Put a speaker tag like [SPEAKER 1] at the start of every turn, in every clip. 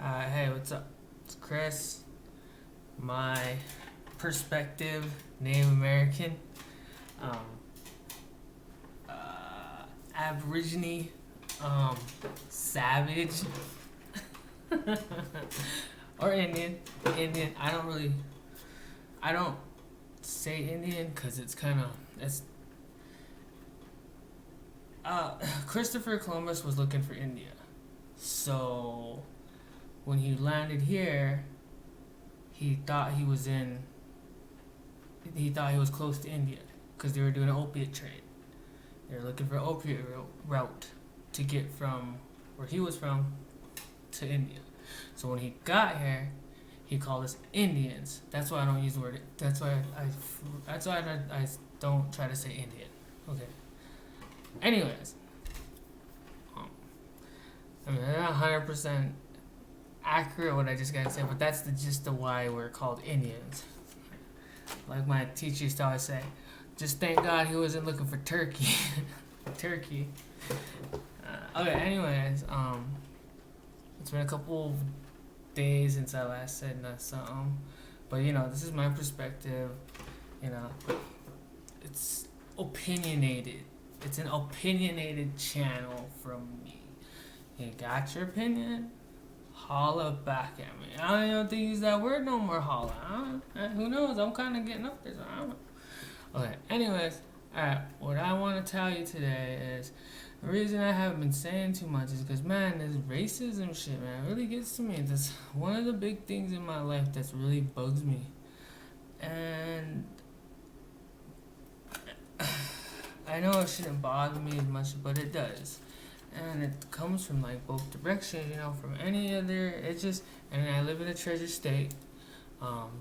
[SPEAKER 1] Hey, what's up? It's Chris. My perspective, Native American, um, Aborigine, Savage, or Indian. Indian. I don't say Indian because Christopher Columbus was looking for India. So when he landed here, he thought he was close to India because they were doing an opiate trade. They were looking for an opiate route to get from where he was from to India. So when he got here, he called us Indians. That's why I don't use the word. That's why I don't try to say Indian. Okay. Anyways, not 100% accurate what I just gotta say, but that's the gist of why we're called Indians. Like my teacher used to always say, just thank God he wasn't looking for turkey. Turkey. Okay, anyways, it's been a couple days since I last said something, but this is my perspective. It's opinionated. It's an opinionated channel from me. You got your opinion? Holla back at me. I don't even know if they use that word no more, holla. Who knows? I'm kind of getting up there, so I don't know. Okay, anyways, alright, what I want to tell you today is the reason I haven't been saying too much is because, man, this racism shit, man, really gets to me. That's one of the big things in my life that's really bugs me. And I know it shouldn't bother me as much, but it does. And it comes from like both directions, from any other. And I live in a treasure state.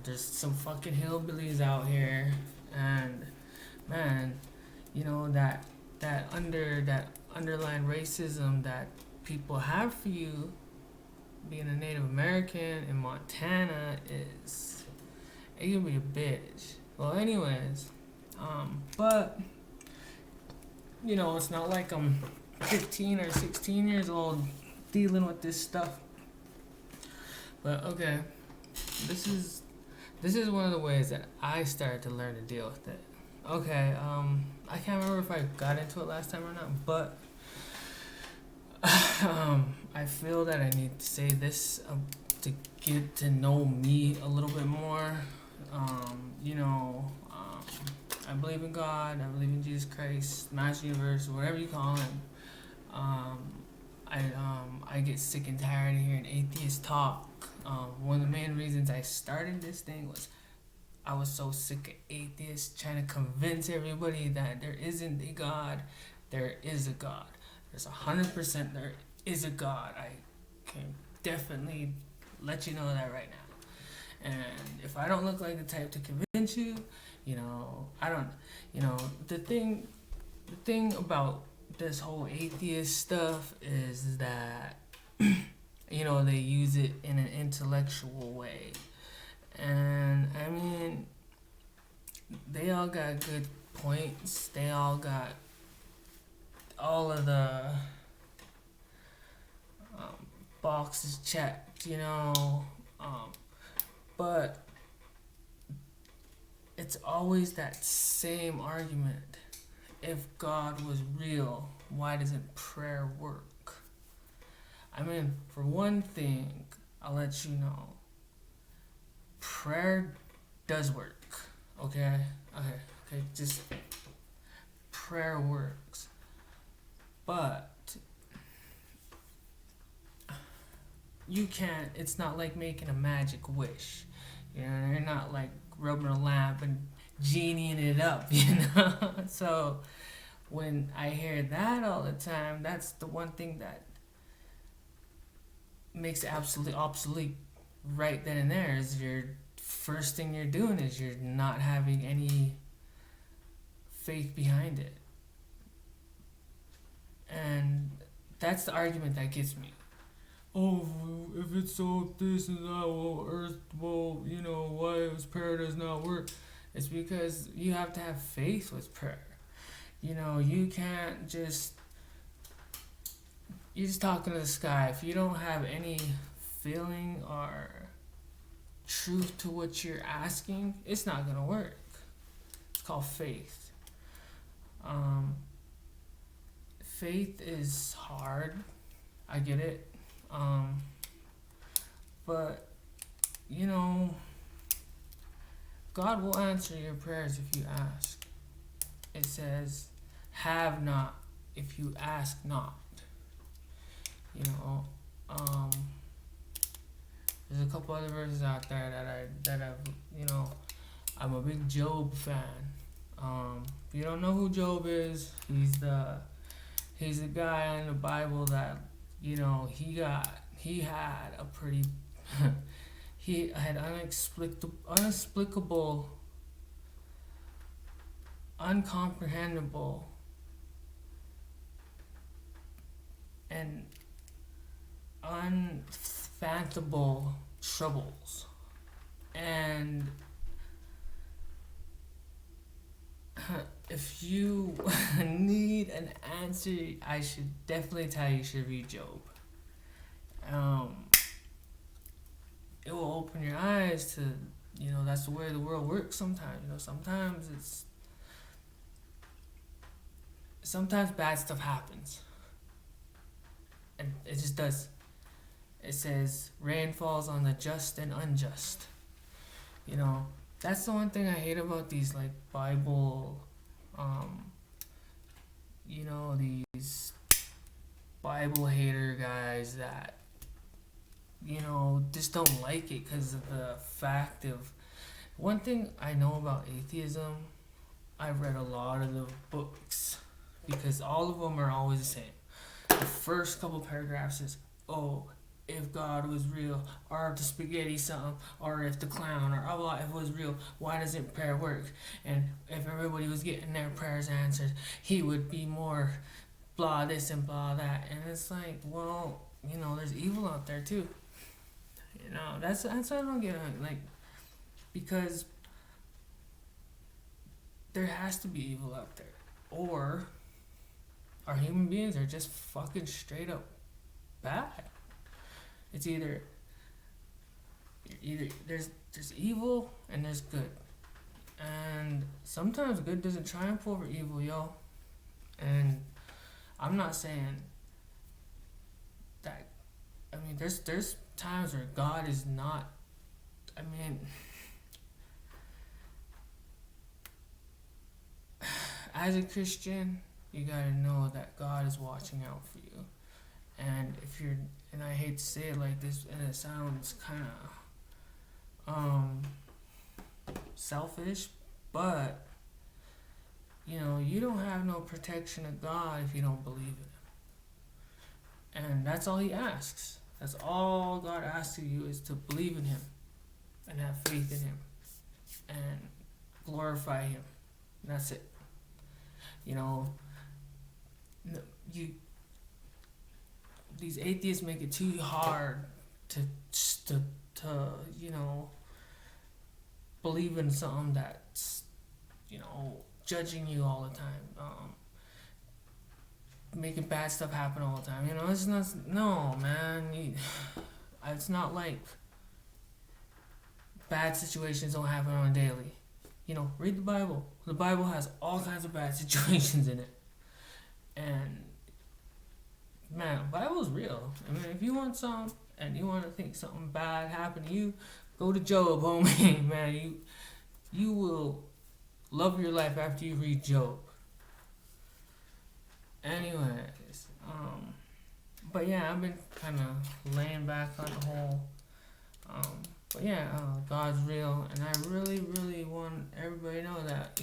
[SPEAKER 1] There's some fucking hillbillies out here, and man, that underlying racism that people have for you, being a Native American in Montana, it can be a bitch. Well, anyways, but it's not like I'm 15 or 16 years old dealing with this stuff. But okay, this is one of the ways that I started to learn to deal with it. Okay, I can't remember if I got into it last time or not, but I feel that I need to say this to get to know me a little bit more. I believe in God, I believe in Jesus Christ, Master Universe, whatever you call him. I get sick and tired of hearing atheists talk. One of the main reasons I started this thing was I was so sick of atheists trying to convince everybody that there isn't a God. There is a God. There's 100% there is a God. I can definitely let you know that right now. And if I don't look like the type to convince you, I don't. The thing about this whole atheist stuff is that they use it in an intellectual way, and I mean they all got good points, they all got all of the boxes checked, but it's always that same argument. If God was real, why doesn't prayer work? I mean, for one thing, I'll let you know, prayer does work. Okay, just prayer works. But you can't, it's not like making a magic wish. You're not like rubbing a lamp and genieing it up, So when I hear that all the time, that's the one thing that makes it absolutely obsolete right then and there. Is your first thing you're doing is you're not having any faith behind it. And that's the argument that gets me. Oh, if it's so this and that, well, earth, well, why does prayer does not work? It's because you have to have faith with prayer. You can't just, you're just talking to the sky. If you don't have any feeling or truth to what you're asking, it's not gonna work. It's called faith. Faith is hard. I get it. But you know, God will answer your prayers if you ask. It says, "Have not if you ask not." You know, there's a couple other verses out there that I've I'm a big Job fan. If you don't know who Job is, he's the guy in the Bible that he had a pretty he had unexplicable, uncomprehendable, and unfathomable troubles. And if you need an answer, I should definitely tell you should read Job. It will open your eyes to, that's the way the world works sometimes. Sometimes bad stuff happens. And it just does. It says, rain falls on the just and unjust. That's the one thing I hate about these, like, Bible, these Bible hater guys that, just don't like it because of the fact of, one thing I know about atheism, I've read a lot of the books, because all of them are always the same. The first couple paragraphs is, if God was real, or if the spaghetti something, or if the clown, or blah, if it was real, why doesn't prayer work? And if everybody was getting their prayers answered, he would be more blah this and blah that. And it's like, well, there's evil out there too. That's what I don't get, like, because there has to be evil out there, or our human beings are just fucking straight up bad. It's either there's evil and there's good, and sometimes good doesn't triumph over evil, yo. And I'm not saying that. I mean, there's times where God is not. I mean, as a Christian, you gotta know that God is watching out for you. And if you're, and I hate to say it like this, and it sounds kind of selfish, but you don't have no protection of God if you don't believe in Him. And that's all He asks. That's all God asks of you, is to believe in Him and have faith in Him and glorify Him. And that's it. These atheists make it too hard to believe in something that's judging you all the time, making bad stuff happen all the time. It's not. No, man. It's not like bad situations don't happen on a daily. Read the Bible. The Bible has all kinds of bad situations in it. And, man, the Bible is real. I mean, if you want something and you want to think something bad happened to you, go to Job, homie. Man, you will love your life after you read Job. Anyways, but yeah, I've been kind of laying back on the whole, but yeah, God's real, and I really, really want everybody to know that,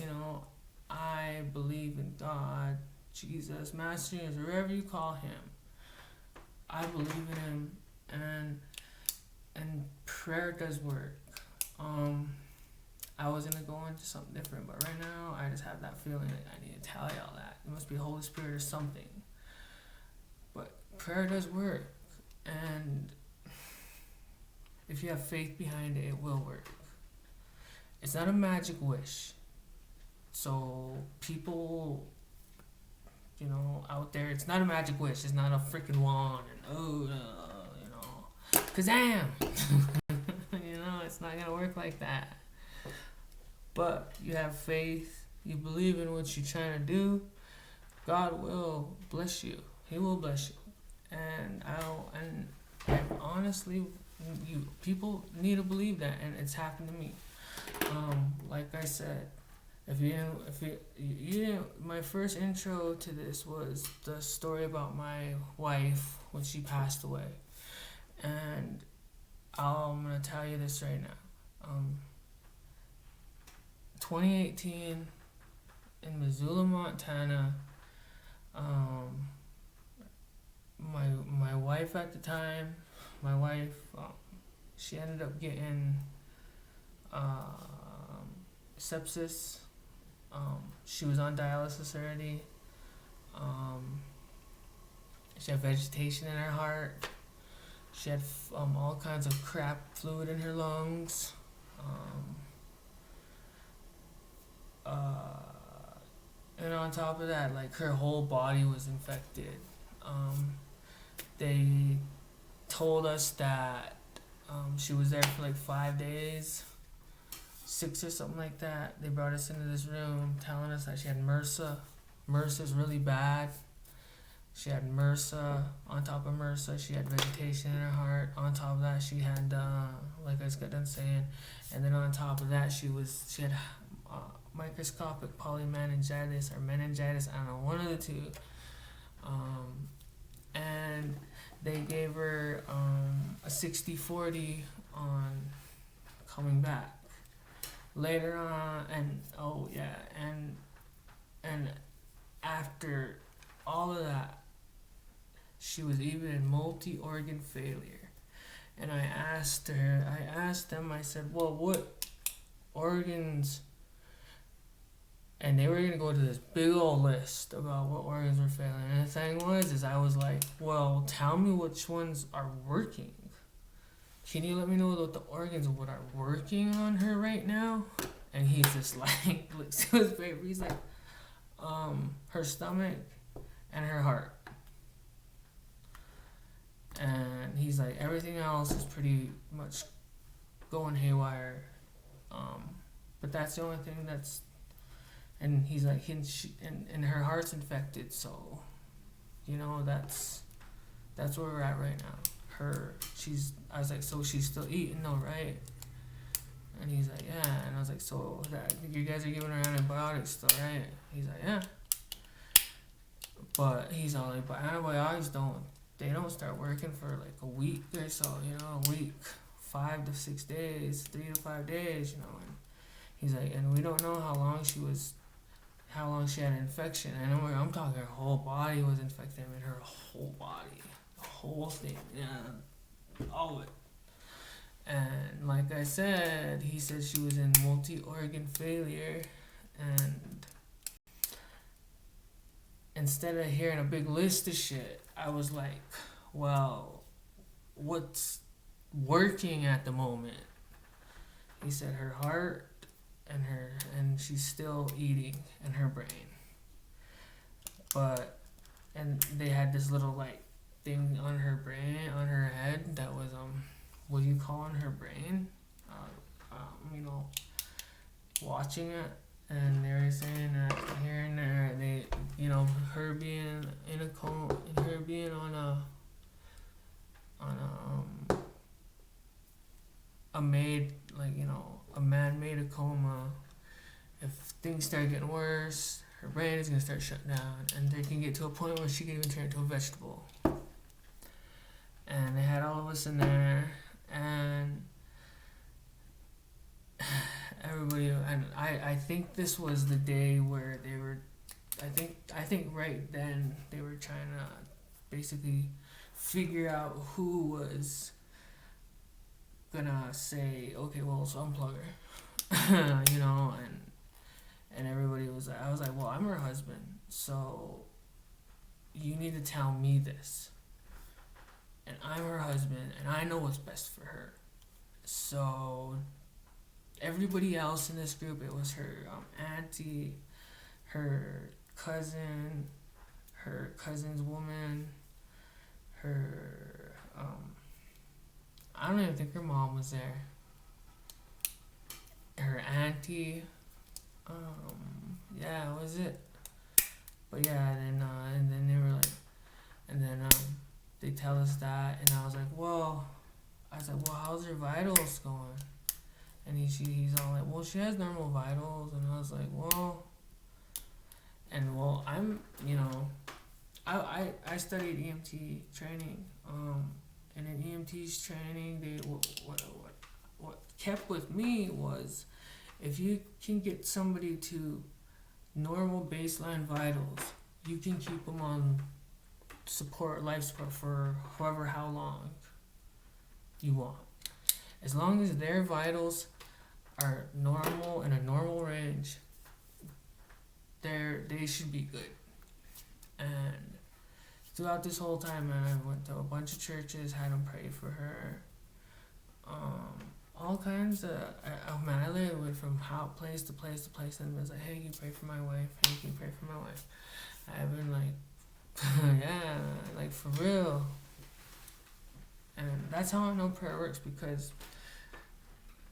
[SPEAKER 1] I believe in God, Jesus, Master, wherever you call Him. I believe in Him, and prayer does work. I was gonna go into something different, but right now I just have that feeling that I need to tell y'all that it must be the Holy Spirit or something. But prayer does work, and if you have faith behind it, it will work. It's not a magic wish. So people, out there, it's not a magic wish. It's not a freaking wand and Kazam! You know, it's not gonna work like that. But you have faith, you believe in what you're trying to do, God will bless you. He will bless you. And honestly, you people need to believe that, and it's happened to me. Like I said, if you didn't, my first intro to this was the story about my wife when she passed away, and I'm gonna tell you this right now. 2018 in Missoula, Montana. My wife at the time, my wife, she ended up getting sepsis. She was on dialysis already. She had vegetation in her heart. She had all kinds of crap fluid in her lungs. And on top of that, like her whole body was infected. They told us that she was there for like 5 days, 6 or something like that. They brought us into this room telling us that she had MRSA. MRSA's really bad. She had MRSA. On top of MRSA, she had vegetation in her heart. On top of that, she had, like I just got done saying, and then on top of that, she had microscopic polymeningitis or meningitis. I don't know, one of the two. And they gave her a 60-40 on coming back later on, and after all of that, she was even in multi-organ failure. And I asked them, I said, well, what organs? And they were going to go to this big old list about what organs were failing. And the thing was, I was like, well, tell me which ones are working. Can you let me know what the organs what are working on her right now? And he's just like, looks to his paper. He's like, her stomach and her heart. And he's like, everything else is pretty much going haywire. But that's the only thing that's. And he's like, and her heart's infected, so, you know, that's where we're at right now. I was like, so she's still eating though, right? And he's like, yeah. And I was like, so you guys are giving her antibiotics still, right? He's like, yeah. But he's all like, but antibiotics don't start working for like a week or so, you know, a week, 5 to 6 days, 3 to 5 days, you know. And he's like, and we don't know how long she had an infection. And I'm talking her whole body was infected. I mean, her whole body, the whole thing, yeah, all of it. And like I said, he said she was in multi-organ failure. And instead of hearing a big list of shit, I was like, well, what's working at the moment? He said her heart and she's still eating in her brain. And they had this little like thing on her brain, on her head that was what do you call on her brain? You know, watching it, and they were saying that here and there, they, you know, her being in a coma, and her being on a made, like, you know, a man-made a coma. If things start getting worse, her brain is gonna start shutting down, and they can get to a point where she can even turn into a vegetable. And they had all of us in there, and everybody, and I think this was the day where they were, I think right then they were trying to basically figure out who was gonna say, okay, well, let's unplug her, you know, and everybody was like, I was like, well, I'm her husband, so you need to tell me this, and I'm her husband, and I know what's best for her. So everybody else in this group, it was her auntie, her cousin, her cousin's woman, her don't even think her mom was there. Her auntie. Yeah, was it? But yeah, and then they were like, and then they tell us that, and I was like, well, how's her vitals going? And he's all like, well, she has normal vitals, and I was like, well, I'm, I studied EMT training, and in EMT's training, they what kept with me was, if you can get somebody to normal baseline vitals, you can keep them on life support for how long you want. As long as their vitals are normal, in a normal range, they should be good. And throughout this whole time, man, I went to a bunch of churches, had them pray for her. All kinds of, I literally went from place to place to place, and was like, hey, can you pray for my wife? Hey, can you pray for my wife? I've been like, yeah, like for real. And that's how I know prayer works, because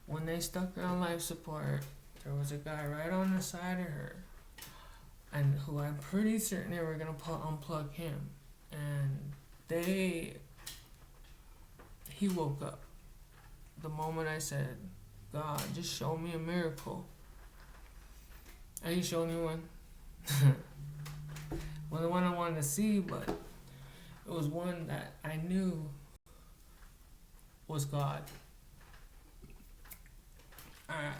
[SPEAKER 1] when they stuck her on life support, there was a guy right on the side of her, and who I'm pretty certain they were gonna unplug him, and he woke up the moment I said, God, just show me a miracle. And he showed me one. Well, the one I wanted to see, but it was one that I knew was God. Alright,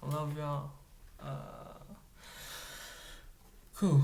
[SPEAKER 1] I love y'all. Cool.